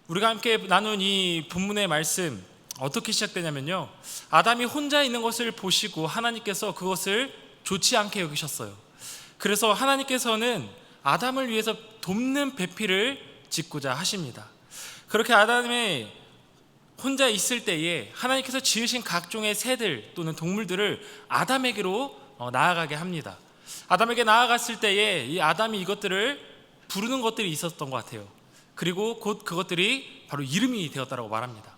우리가 함께 나눈 이 본문의 말씀 어떻게 시작되냐면요, 아담이 혼자 있는 것을 보시고 하나님께서 그것을 좋지 않게 여기셨어요. 그래서 하나님께서는 아담을 위해서 돕는 배필을 짓고자 하십니다. 그렇게 아담이 혼자 있을 때에 하나님께서 지으신 각종의 새들 또는 동물들을 아담에게로 나아가게 합니다. 아담에게 나아갔을 때에 이 아담이 이것들을 부르는 것들이 있었던 것 같아요. 그리고 곧 그것들이 바로 이름이 되었다고 말합니다.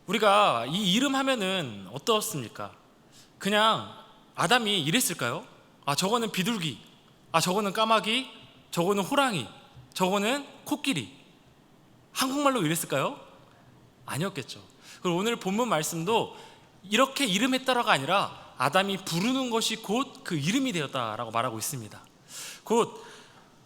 우리가 이 이름 하면은 어떻습니까? 그냥 아담이 이랬을까요? 저거는 비둘기, 저거는 까마귀, 저거는 호랑이, 저거는 코끼리. 한국말로 이랬을까요? 아니었겠죠. 그리고 오늘 본문 말씀도 이렇게 이름했다라가 아니라 아담이 부르는 것이 곧 그 이름이 되었다라고 말하고 있습니다. 곧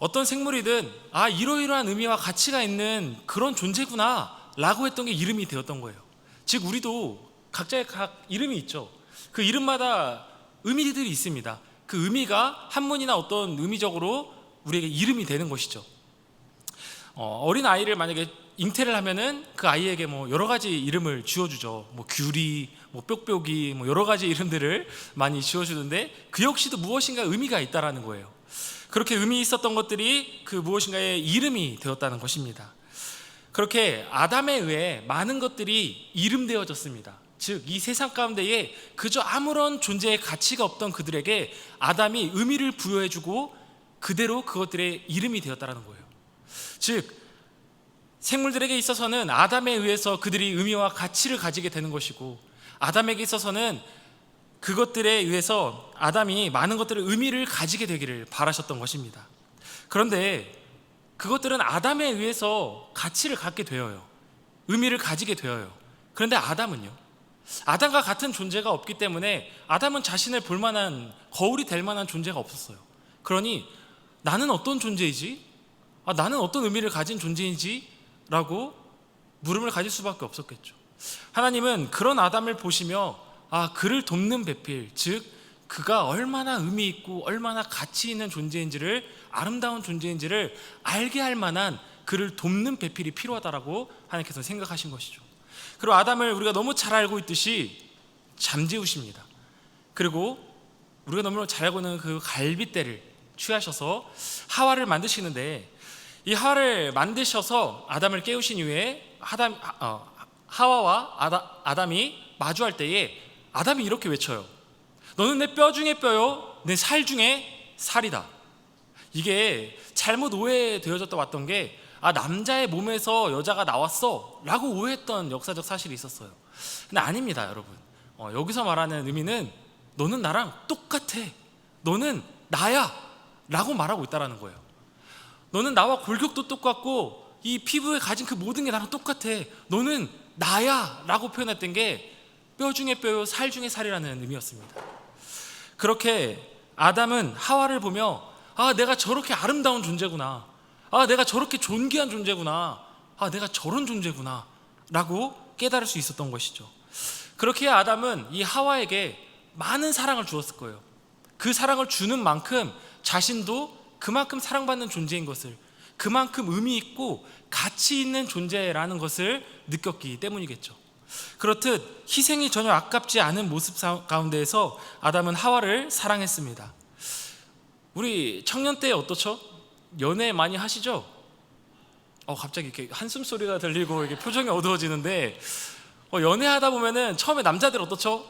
어떤 생물이든 이러이러한 의미와 가치가 있는 그런 존재구나 라고 했던 게 이름이 되었던 거예요. 즉 우리도 각자의 각 이름이 있죠. 그 이름마다 의미들이 있습니다. 그 의미가 한문이나 어떤 의미적으로 우리에게 이름이 되는 것이죠. 어린 아이를 만약에 잉태를 하면은 그 아이에게 여러 가지 이름을 지어주죠. 귤이, 뾱뾱이, 여러 가지 이름들을 많이 지어주는데 그 역시도 무엇인가 의미가 있다라는 거예요. 그렇게 의미 있었던 것들이 그 무엇인가의 이름이 되었다는 것입니다. 그렇게 아담에 의해 많은 것들이 이름되어졌습니다. 즉 이 세상 가운데에 그저 아무런 존재의 가치가 없던 그들에게 아담이 의미를 부여해주고 그대로 그것들의 이름이 되었다는 거예요. 즉 생물들에게 있어서는 아담에 의해서 그들이 의미와 가치를 가지게 되는 것이고, 아담에게 있어서는 그것들에 의해서 아담이 많은 것들의 의미를 가지게 되기를 바라셨던 것입니다. 그런데 그것들은 아담에 의해서 가치를 갖게 되어요. 의미를 가지게 되어요. 그런데 아담은요? 아담과 같은 존재가 없기 때문에 아담은 자신을 볼 만한, 거울이 될 만한 존재가 없었어요. 그러니 나는 어떤 존재이지? 나는 어떤 의미를 가진 존재인지? 라고 물음을 가질 수밖에 없었겠죠. 하나님은 그런 아담을 보시며 그를 돕는 배필, 즉 그가 얼마나 의미 있고 얼마나 가치 있는 존재인지를, 아름다운 존재인지를 알게 할 만한 그를 돕는 배필이 필요하다라고 하나님께서 생각하신 것이죠. 그리고 아담을 우리가 너무 잘 알고 있듯이 잠재우십니다. 그리고 우리가 너무 잘 알고 있는 그 갈빗대를 취하셔서 하와를 만드시는데, 이 하와를 만드셔서 아담을 깨우신 이후에 하와와 아담이 마주할 때에 아담이 이렇게 외쳐요. 너는 내 뼈 중에 뼈요, 내 살 중에 살이다. 이게 잘못 오해되어졌다 왔던 게 남자의 몸에서 여자가 나왔어 라고 오해했던 역사적 사실이 있었어요. 근데 아닙니다, 여러분. 여기서 말하는 의미는 너는 나랑 똑같아, 너는 나야 라고 말하고 있다는 거예요. 너는 나와 골격도 똑같고 이 피부에 가진 그 모든 게 나랑 똑같아, 너는 나야 라고 표현했던 게 뼈 중에 뼈요, 살 중에 살이라는 의미였습니다. 그렇게 아담은 하와를 보며 내가 저렇게 아름다운 존재구나, 내가 저렇게 존귀한 존재구나, 내가 저런 존재구나 라고 깨달을 수 있었던 것이죠. 그렇게 아담은 이 하와에게 많은 사랑을 주었을 거예요. 그 사랑을 주는 만큼 자신도 그만큼 사랑받는 존재인 것을, 그만큼 의미 있고 가치 있는 존재라는 것을 느꼈기 때문이겠죠. 그렇듯 희생이 전혀 아깝지 않은 모습 가운데에서 아담은 하와를 사랑했습니다. 우리 청년 때 어떻죠? 연애 많이 하시죠? 갑자기 이렇게 한숨 소리가 들리고 이렇게 표정이 어두워지는데, 연애하다 보면은 처음에 남자들 어떻죠?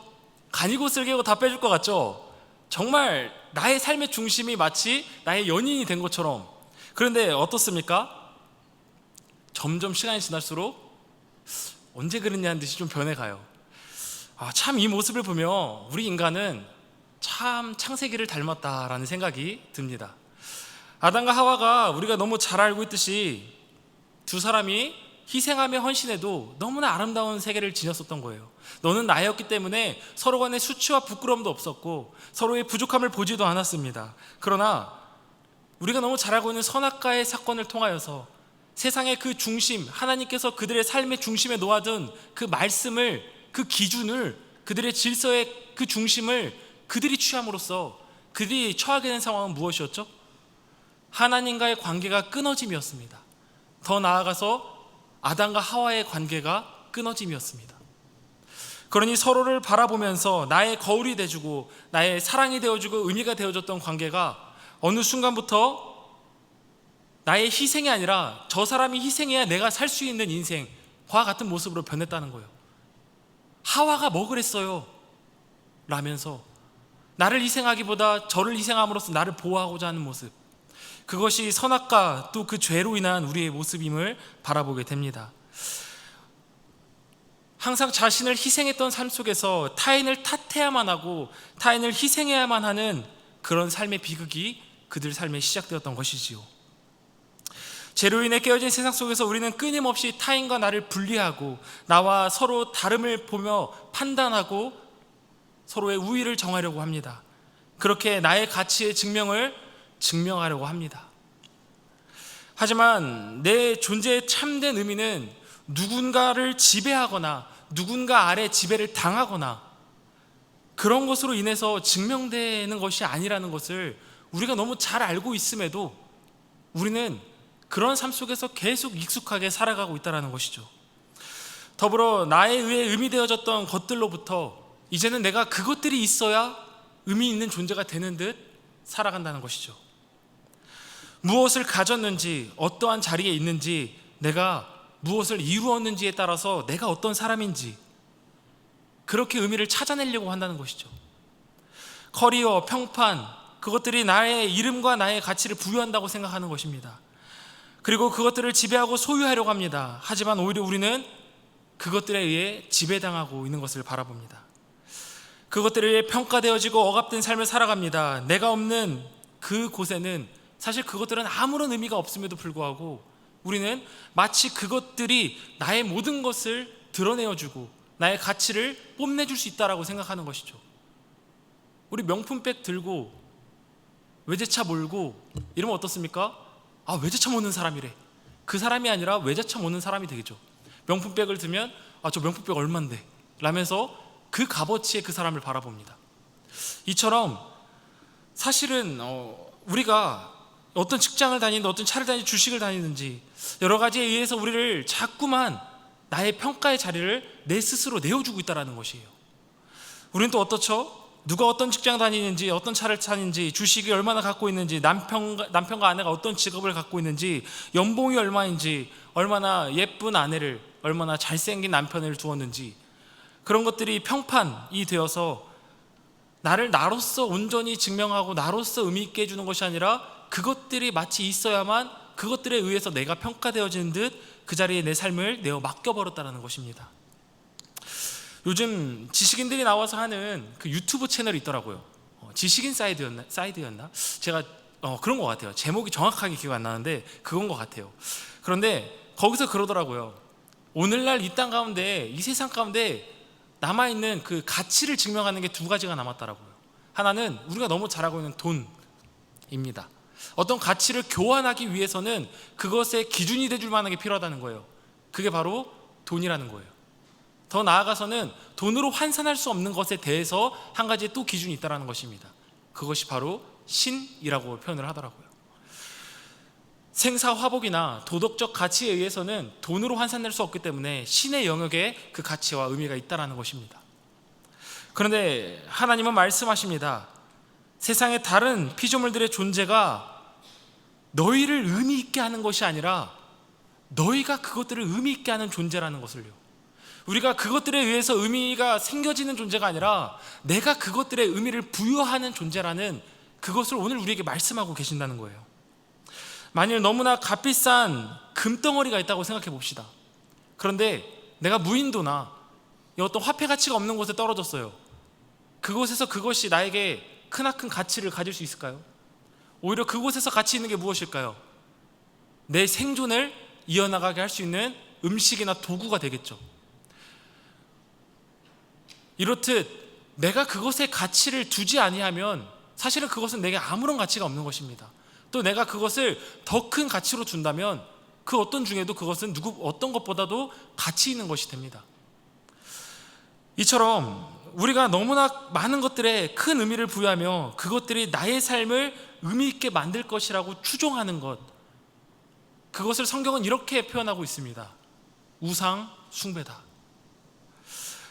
간이고 쓸개고 다 빼줄 것 같죠? 정말 나의 삶의 중심이 마치 나의 연인이 된 것처럼. 그런데 어떻습니까? 점점 시간이 지날수록 언제 그랬냐는 듯이 좀 변해가요. 참 이 모습을 보며 우리 인간은 참 창세기를 닮았다라는 생각이 듭니다. 아담과 하와가 우리가 너무 잘 알고 있듯이 두 사람이 희생하며 헌신해도 너무나 아름다운 세계를 지녔었던 거예요. 너는 나였기 때문에 서로 간에 수치와 부끄러움도 없었고 서로의 부족함을 보지도 않았습니다. 그러나 우리가 너무 잘 알고 있는 선악과의 사건을 통하여서 세상의 그 중심, 하나님께서 그들의 삶의 중심에 놓아둔 그 말씀을, 그 기준을, 그들의 질서의 그 중심을 그들이 취함으로써 그들이 처하게 된 상황은 무엇이었죠? 하나님과의 관계가 끊어짐이었습니다. 더 나아가서 아담과 하와의 관계가 끊어짐이었습니다. 그러니 서로를 바라보면서 나의 거울이 되어주고 나의 사랑이 되어주고 의미가 되어줬던 관계가 어느 순간부터 나의 희생이 아니라 저 사람이 희생해야 내가 살 수 있는 인생과 같은 모습으로 변했다는 거예요. 하와가 뭐 그랬어요? 라면서 나를 희생하기보다 저를 희생함으로써 나를 보호하고자 하는 모습, 그것이 선악과 또 그 죄로 인한 우리의 모습임을 바라보게 됩니다. 항상 자신을 희생했던 삶 속에서 타인을 탓해야만 하고 타인을 희생해야만 하는 그런 삶의 비극이 그들 삶에 시작되었던 것이지요. 죄로 인해 깨어진 세상 속에서 우리는 끊임없이 타인과 나를 분리하고 나와 서로 다름을 보며 판단하고 서로의 우위를 정하려고 합니다. 그렇게 나의 가치의 증명하려고 합니다. 하지만 내 존재의 참된 의미는 누군가를 지배하거나 누군가 아래 지배를 당하거나 그런 것으로 인해서 증명되는 것이 아니라는 것을 우리가 너무 잘 알고 있음에도 우리는 그런 삶 속에서 계속 익숙하게 살아가고 있다는 것이죠. 더불어 나에 의해 의미되어졌던 것들로부터 이제는 내가 그것들이 있어야 의미 있는 존재가 되는 듯 살아간다는 것이죠. 무엇을 가졌는지, 어떠한 자리에 있는지, 내가 무엇을 이루었는지에 따라서 내가 어떤 사람인지 그렇게 의미를 찾아내려고 한다는 것이죠. 커리어, 평판, 그것들이 나의 이름과 나의 가치를 부여한다고 생각하는 것입니다. 그리고 그것들을 지배하고 소유하려고 합니다. 하지만 오히려 우리는 그것들에 의해 지배당하고 있는 것을 바라봅니다. 그것들에 의해 평가되어지고 억압된 삶을 살아갑니다. 내가 없는 그곳에는 사실 그것들은 아무런 의미가 없음에도 불구하고 우리는 마치 그것들이 나의 모든 것을 드러내어주고 나의 가치를 뽐내줄 수 있다고 생각하는 것이죠. 우리 명품백 들고 외제차 몰고 이러면 어떻습니까? 아, 외제차 모는 사람이래. 그 사람이 아니라 외제차 모는 사람이 되겠죠. 명품백을 들면 아, 저 명품백 얼만데? 라면서 그 값어치에 그 사람을 바라봅니다. 이처럼 사실은 우리가 어떤 직장을 다니는지 어떤 차를 다니는지 주식을 다니는지 여러 가지에 의해서 우리를 자꾸만 나의 평가의 자리를 내 스스로 내어주고 있다는 것이에요. 우리는 또 어떻죠? 누가 어떤 직장 다니는지, 어떤 차를 타는지, 주식이 얼마나 갖고 있는지, 남편과 아내가 어떤 직업을 갖고 있는지, 연봉이 얼마인지, 얼마나 예쁜 아내를, 얼마나 잘생긴 남편을 두었는지, 그런 것들이 평판이 되어서 나를 나로서 온전히 증명하고 나로서 의미 있게 해주는 것이 아니라 그것들이 마치 있어야만 그것들에 의해서 내가 평가되어지는 듯 그 자리에 내 삶을 내어 맡겨버렸다는 것입니다. 요즘 지식인들이 나와서 하는 그 유튜브 채널이 있더라고요. 지식인 사이드였나? 제가 그런 것 같아요. 제목이 정확하게 기억 안 나는데 그건 것 같아요. 그런데 거기서 그러더라고요. 오늘날 이 땅 가운데, 이 세상 가운데 남아있는 그 가치를 증명하는 게 두 가지가 남았더라고요. 하나는 우리가 너무 잘 알고 있는 돈입니다. 어떤 가치를 교환하기 위해서는 그것의 기준이 돼줄 만한 게 필요하다는 거예요. 그게 바로 돈이라는 거예요. 더 나아가서는 돈으로 환산할 수 없는 것에 대해서 한 가지 또 기준이 있다는 것입니다. 그것이 바로 신이라고 표현을 하더라고요. 생사화복이나 도덕적 가치에 의해서는 돈으로 환산될 수 없기 때문에 신의 영역에 그 가치와 의미가 있다는 것입니다. 그런데 하나님은 말씀하십니다. 세상의 다른 피조물들의 존재가 너희를 의미 있게 하는 것이 아니라 너희가 그것들을 의미 있게 하는 존재라는 것을요. 우리가 그것들에 의해서 의미가 생겨지는 존재가 아니라 내가 그것들의 의미를 부여하는 존재라는 그것을 오늘 우리에게 말씀하고 계신다는 거예요. 만일 너무나 값비싼 금덩어리가 있다고 생각해 봅시다. 그런데 내가 무인도나 어떤 화폐 가치가 없는 곳에 떨어졌어요. 그곳에서 그것이 나에게 크나큰 가치를 가질 수 있을까요? 오히려 그곳에서 가치 있는 게 무엇일까요? 내 생존을 이어나가게 할 수 있는 음식이나 도구가 되겠죠. 이렇듯 내가 그것에 가치를 두지 아니하면 사실은 그것은 내게 아무런 가치가 없는 것입니다. 또 내가 그것을 더 큰 가치로 둔다면 그 어떤 중에도 그것은 어떤 것보다도 가치 있는 것이 됩니다. 이처럼 우리가 너무나 많은 것들에 큰 의미를 부여하며 그것들이 나의 삶을 의미 있게 만들 것이라고 추종하는 것, 그것을 성경은 이렇게 표현하고 있습니다. 우상 숭배다.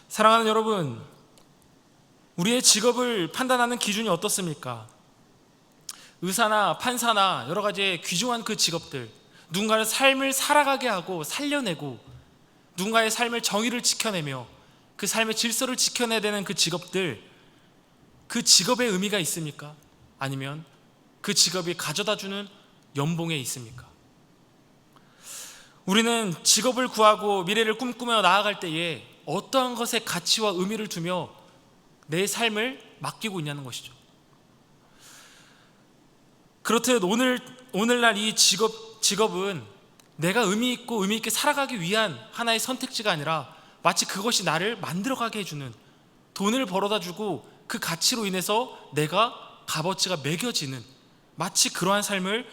사랑하는 여러분, 우리의 직업을 판단하는 기준이 어떻습니까? 의사나 판사나 여러 가지의 귀중한 그 직업들, 누군가의 삶을 살아가게 하고 살려내고 누군가의 삶의 정의를 지켜내며 그 삶의 질서를 지켜내야 되는 그 직업들, 그 직업의 의미가 있습니까? 아니면 그 직업이 가져다주는 연봉에 있습니까? 우리는 직업을 구하고 미래를 꿈꾸며 나아갈 때에 어떠한 것에 가치와 의미를 두며 내 삶을 맡기고 있냐는 것이죠. 그렇듯 오늘날 이 직업은 내가 의미 있게 살아가기 위한 하나의 선택지가 아니라 마치 그것이 나를 만들어가게 해주는, 돈을 벌어다 주고 그 가치로 인해서 내가 값어치가 매겨지는, 마치 그러한 삶을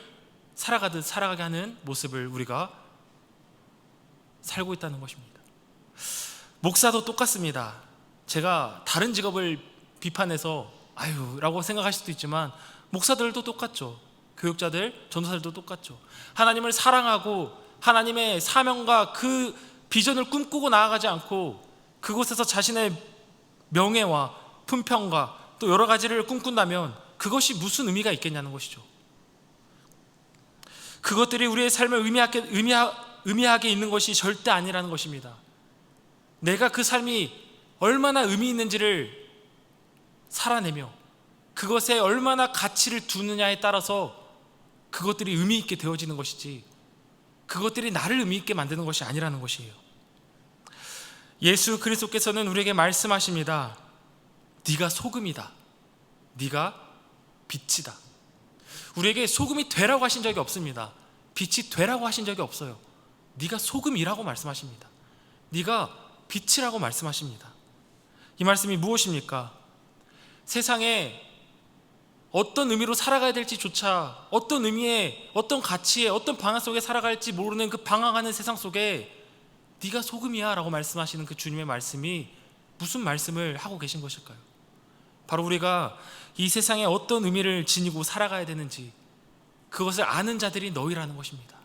살아가게 하는 모습을 우리가 살고 있다는 것입니다. 목사도 똑같습니다. 제가 다른 직업을 비판해서 라고 생각하실 수도 있지만 목사들도 똑같죠. 교육자들, 전도사들도 똑같죠. 하나님을 사랑하고 하나님의 사명과 그 비전을 꿈꾸고 나아가지 않고 그곳에서 자신의 명예와 품평과 또 여러 가지를 꿈꾼다면 그것이 무슨 의미가 있겠냐는 것이죠. 그것들이 우리의 삶에 의미하게 있는 것이 절대 아니라는 것입니다. 내가 그 삶이 얼마나 의미 있는지를 살아내며 그것에 얼마나 가치를 두느냐에 따라서 그것들이 의미 있게 되어지는 것이지, 그것들이 나를 의미 있게 만드는 것이 아니라는 것이에요. 예수 그리스도께서는 우리에게 말씀하십니다. 네가 소금이다. 네가 빛이다. 우리에게 소금이 되라고 하신 적이 없습니다. 빛이 되라고 하신 적이 없어요. 네가 소금이라고 말씀하십니다. 네가 빛이라고 말씀하십니다. 이 말씀이 무엇입니까? 세상에 어떤 의미로 살아가야 될지조차, 어떤 의미에, 어떤 가치에, 어떤 방향 속에 살아갈지 모르는 그 방황하는 세상 속에 네가 소금이야 라고 말씀하시는 그 주님의 말씀이 무슨 말씀을 하고 계신 것일까요? 바로 우리가 이 세상에 어떤 의미를 지니고 살아가야 되는지 그것을 아는 자들이 너희라는 것입니다.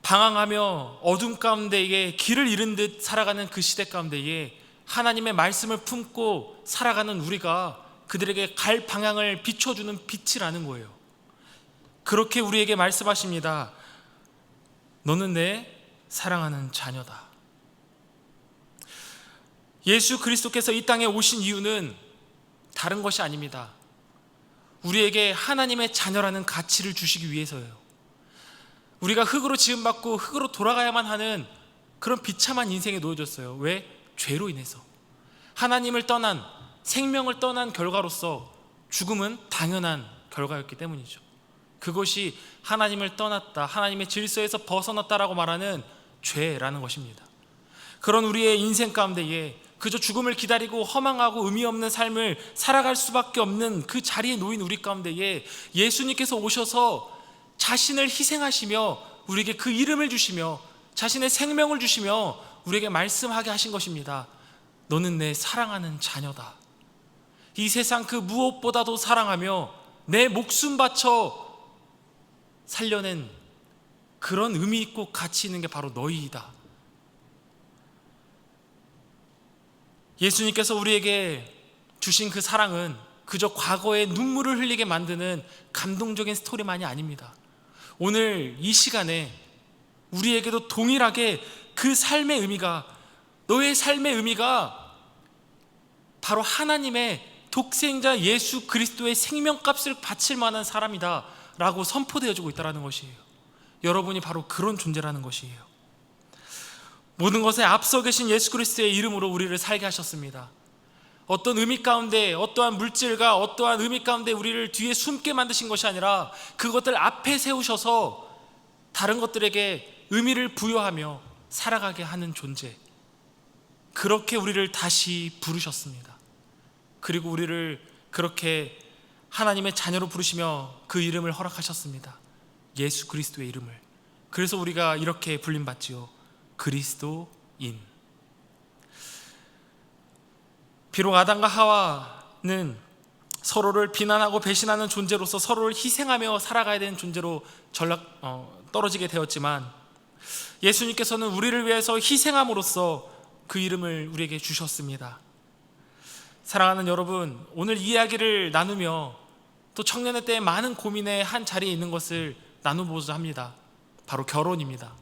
방황하며 어둠 가운데에 길을 잃은 듯 살아가는 그 시대 가운데에 하나님의 말씀을 품고 살아가는 우리가 그들에게 갈 방향을 비춰주는 빛이라는 거예요. 그렇게 우리에게 말씀하십니다. 너는 내 사랑하는 자녀다. 예수 그리스도께서 이 땅에 오신 이유는 다른 것이 아닙니다. 우리에게 하나님의 자녀라는 가치를 주시기 위해서예요. 우리가 흙으로 지음받고 흙으로 돌아가야만 하는 그런 비참한 인생에 놓여졌어요. 왜? 죄로 인해서. 하나님을 떠난, 생명을 떠난 결과로서 죽음은 당연한 결과였기 때문이죠. 그것이 하나님을 떠났다, 하나님의 질서에서 벗어났다라고 말하는 죄라는 것입니다. 그런 우리의 인생 가운데에 그저 죽음을 기다리고 허망하고 의미 없는 삶을 살아갈 수밖에 없는 그 자리에 놓인 우리 가운데에 예수님께서 오셔서 자신을 희생하시며 우리에게 그 이름을 주시며 자신의 생명을 주시며 우리에게 말씀하게 하신 것입니다. 너는 내 사랑하는 자녀다. 이 세상 그 무엇보다도 사랑하며 내 목숨 바쳐 살려낸 그런 의미 있고 가치 있는 게 바로 너희이다. 예수님께서 우리에게 주신 그 사랑은 그저 과거에 눈물을 흘리게 만드는 감동적인 스토리만이 아닙니다. 오늘 이 시간에 우리에게도 동일하게 그 삶의 의미가, 너의 삶의 의미가 바로 하나님의 독생자 예수 그리스도의 생명값을 바칠 만한 사람이다 라고 선포되어지고 있다는 것이에요. 여러분이 바로 그런 존재라는 것이에요. 모든 것에 앞서 계신 예수 그리스도의 이름으로 우리를 살게 하셨습니다. 어떤 의미 가운데, 어떠한 물질과 어떠한 의미 가운데 우리를 뒤에 숨게 만드신 것이 아니라 그것들 앞에 세우셔서 다른 것들에게 의미를 부여하며 살아가게 하는 존재, 그렇게 우리를 다시 부르셨습니다. 그리고 우리를 그렇게 하나님의 자녀로 부르시며 그 이름을 허락하셨습니다. 예수 그리스도의 이름을. 그래서 우리가 이렇게 불림받지요. 그리스도인. 비록 아담과 하와는 서로를 비난하고 배신하는 존재로서 서로를 희생하며 살아가야 되는 존재로 떨어지게 되었지만 예수님께서는 우리를 위해서 희생함으로써 그 이름을 우리에게 주셨습니다. 사랑하는 여러분, 오늘 이야기를 나누며 또 청년의 때에 많은 고민의 한 자리에 있는 것을 나누고자 합니다. 바로 결혼입니다.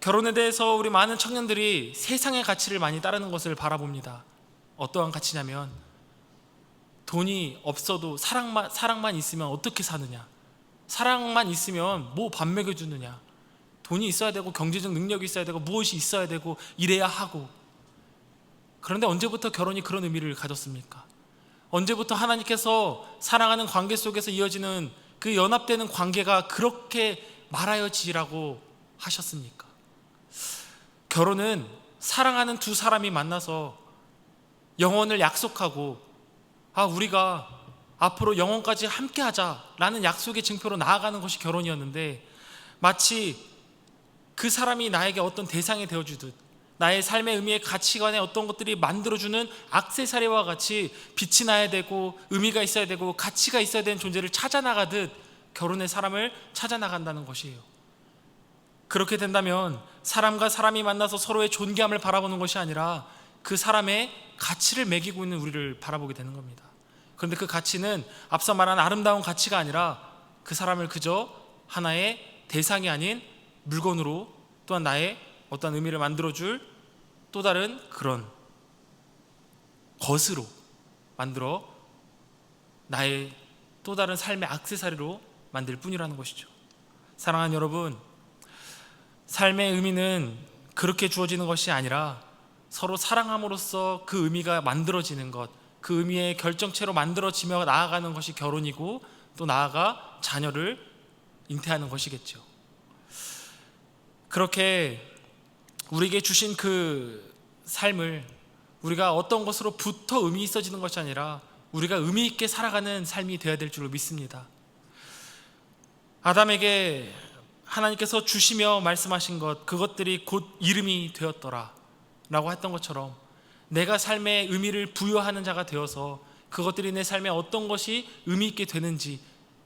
결혼에 대해서 우리 많은 청년들이 세상의 가치를 많이 따르는 것을 바라봅니다. 어떠한 가치냐면, 돈이 없어도 사랑만 있으면 어떻게 사느냐, 사랑만 있으면 뭐 밥 먹여주느냐, 돈이 있어야 되고 경제적 능력이 있어야 되고 무엇이 있어야 되고 이래야 하고. 그런데 언제부터 결혼이 그런 의미를 가졌습니까? 언제부터 하나님께서 사랑하는 관계 속에서 이어지는 그 연합되는 관계가 그렇게 말하여지라고 하셨습니까? 결혼은 사랑하는 두 사람이 만나서 영원을 약속하고, 우리가 앞으로 영원까지 함께 하자라는 약속의 증표로 나아가는 것이 결혼이었는데, 마치 그 사람이 나에게 어떤 대상이 되어주듯 나의 삶의 의미의 가치관에 어떤 것들이 만들어주는 액세서리와 같이 빛이 나야 되고 의미가 있어야 되고 가치가 있어야 되는 존재를 찾아나가듯 결혼의 사람을 찾아나간다는 것이에요. 그렇게 된다면 사람과 사람이 만나서 서로의 존귀함을 바라보는 것이 아니라 그 사람의 가치를 매기고 있는 우리를 바라보게 되는 겁니다. 그런데 그 가치는 앞서 말한 아름다운 가치가 아니라 그 사람을 그저 하나의 대상이 아닌 물건으로, 또한 나의 어떤 의미를 만들어줄 또 다른 그런 것으로 만들어 나의 또 다른 삶의 액세서리로 만들 뿐이라는 것이죠. 사랑하는 여러분, 삶의 의미는 그렇게 주어지는 것이 아니라 서로 사랑함으로써 그 의미가 만들어지는 것, 그 의미의 결정체로 만들어지며 나아가는 것이 결혼이고, 또 나아가 자녀를 잉태하는 것이겠죠. 그렇게 우리에게 주신 그 삶을 우리가 어떤 것으로부터 의미 있어지는 것이 아니라 우리가 의미 있게 살아가는 삶이 되어야 될 줄로 믿습니다. 아담에게 하나님께서 주시며 말씀하신 것, 그것들이 곧 이름이 되었더라 라고 했던 것처럼, 내가 삶에 의미를 부여하는 자가 되어서 그것들이 내 삶에 어떤 것이 의미 있게 되는지,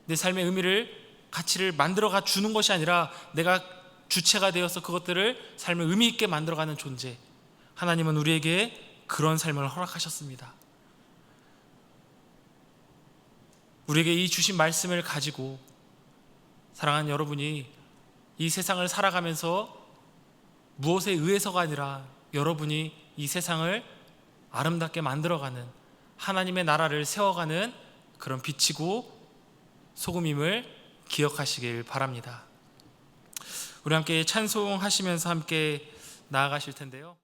내 삶의 의미를, 가치를 만들어가 주는 것이 아니라 내가 주체가 되어서 그것들을 삶을 의미 있게 만들어가는 존재, 하나님은 우리에게 그런 삶을 허락하셨습니다. 우리에게 이 주신 말씀을 가지고 사랑하는 여러분이 이 세상을 살아가면서 무엇에 의해서가 아니라 여러분이 이 세상을 아름답게 만들어가는, 하나님의 나라를 세워가는 그런 빛이고 소금임을 기억하시길 바랍니다. 우리 함께 찬송하시면서 함께 나아가실 텐데요.